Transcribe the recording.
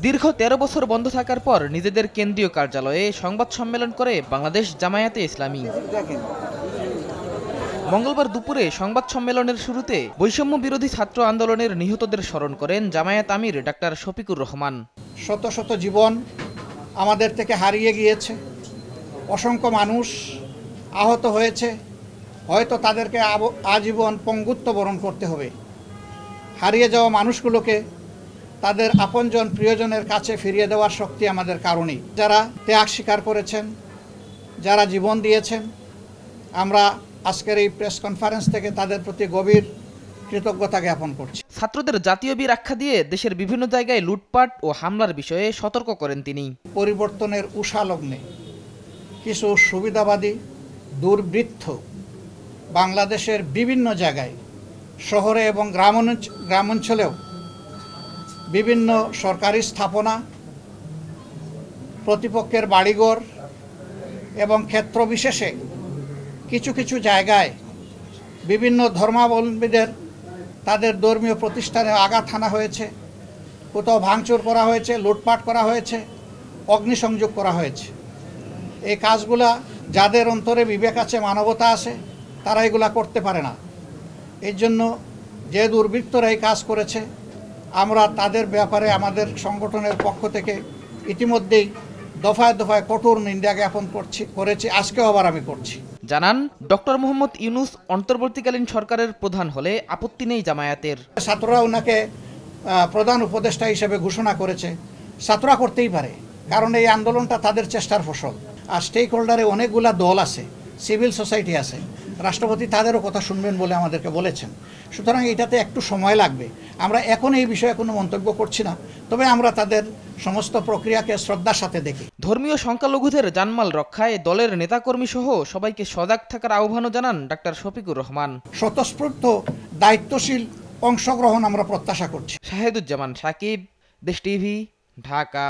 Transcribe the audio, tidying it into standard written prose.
দীর্ঘ ১৩ বছর বন্ধ থাকার পর নিজেদের কেন্দ্রীয় কার্যালয়ে সংবাদ সম্মেলন করে বাংলাদেশ জামায়াতে ইসলামী। মঙ্গলবার দুপুরে সংবাদ সম্মেলনের শুরুতে বৈষম্য বিরোধী ছাত্র আন্দোলনের নিহতদের স্মরণ করেন জামায়াত আমির ডাক্তার শফিকুর রহমান। শত শত জীবন আমাদের থেকে হারিয়ে গিয়েছে, অসংখ্য মানুষ আহত হয়েছে, হয়তো তাদেরকে আজীবন পঙ্গুত্ব বরণ করতে হবে। হারিয়ে যাওয়া মানুষগুলোকে তাদের আপনজন প্রিয়জনের কাছে ফিরিয়ে দেওয়ার শক্তি আমাদের কারণেই। যারা ত্যাগ স্বীকার করেছেন, যারা জীবন দিয়েছেন, আমরা আজকের এই প্রেস কনফারেন্স থেকে তাদের প্রতি গভীর কৃতজ্ঞতা জ্ঞাপন করছি। ছাত্রদের জাতীয় বীর আখ্যা দিয়ে দেশের বিভিন্ন জায়গায় লুটপাট ও হামলার বিষয়ে সতর্ক করেন তিনি। পরিবর্তনের উষালগ্নে কিছু সুবিধাবাদী দুর্বৃত্ত বাংলাদেশের বিভিন্ন জায়গায়, শহরে এবং গ্রামাঞ্চলেও বিভিন্ন সরকারি স্থাপনা, প্রতিপক্ষের বাড়িঘর এবং ক্ষেত্র বিশেষে কিছু কিছু জায়গায় বিভিন্ন ধর্মাবলম্বীদের তাদের ধর্মীয় প্রতিষ্ঠানে আঘাত হানা হয়েছে, কোথাও ভাঙচুর করা হয়েছে, লুটপাট করা হয়েছে, অগ্নিসংযোগ করা হয়েছে। এই কাজগুলা যাদের অন্তরে বিবেক আছে, মানবতা আছে, তারা এগুলা করতে পারে না। এর জন্য যে দুর্বৃত্তরা এই কাজ করেছে, আমরা তাদের ব্যাপারে আমাদের সংগঠনের পক্ষ থেকে ইতিমধ্যেই দফায় দফায় কঠোর নিন্দা জ্ঞাপন করেছি, আজকেও আবার আমি করছি। জানান ডক্টর মোহাম্মদ ইউনূস অন্তর্বর্তীকালীন সরকারের প্রধান হলে আপত্তি নেই জামায়াতের। ছাত্ররা ওনাকে প্রধান উপদেষ্টা হিসেবে ঘোষণা করেছে, ছাত্ররা করতেই পারে, কারণ এই আন্দোলনটা তাদের চেষ্টার ফসল। আর স্টেক হোল্ডারে অনেকগুলা দল আছে, সিভিল সোসাইটি আছে, রাষ্ট্রপতি তাদেরও কথা শুনবেন বলে আমাদেরকে বলেছেন। সুতরাং এটাতে একটু সময় লাগবে। আমরা এখন এই বিষয়ে কোনো মন্তব্য করছি না, তবে আমরা তাদের সমস্ত প্রক্রিয়াকে শ্রদ্ধার সাথে দেখি। ধর্মীয় সংখ্যালঘুদের জানমাল রক্ষায় দলের নেতাকর্মী সহ সবাইকে সজাগ থাকার আহ্বানও জানান ডাক্তার শফিকুর রহমান। স্বতঃস্ফূর্ত দায়িত্বশীল অংশগ্রহণ আমরা প্রত্যাশা করছি। শাহেদুজ্জামান সাকিব, দেশ টিভি, ঢাকা।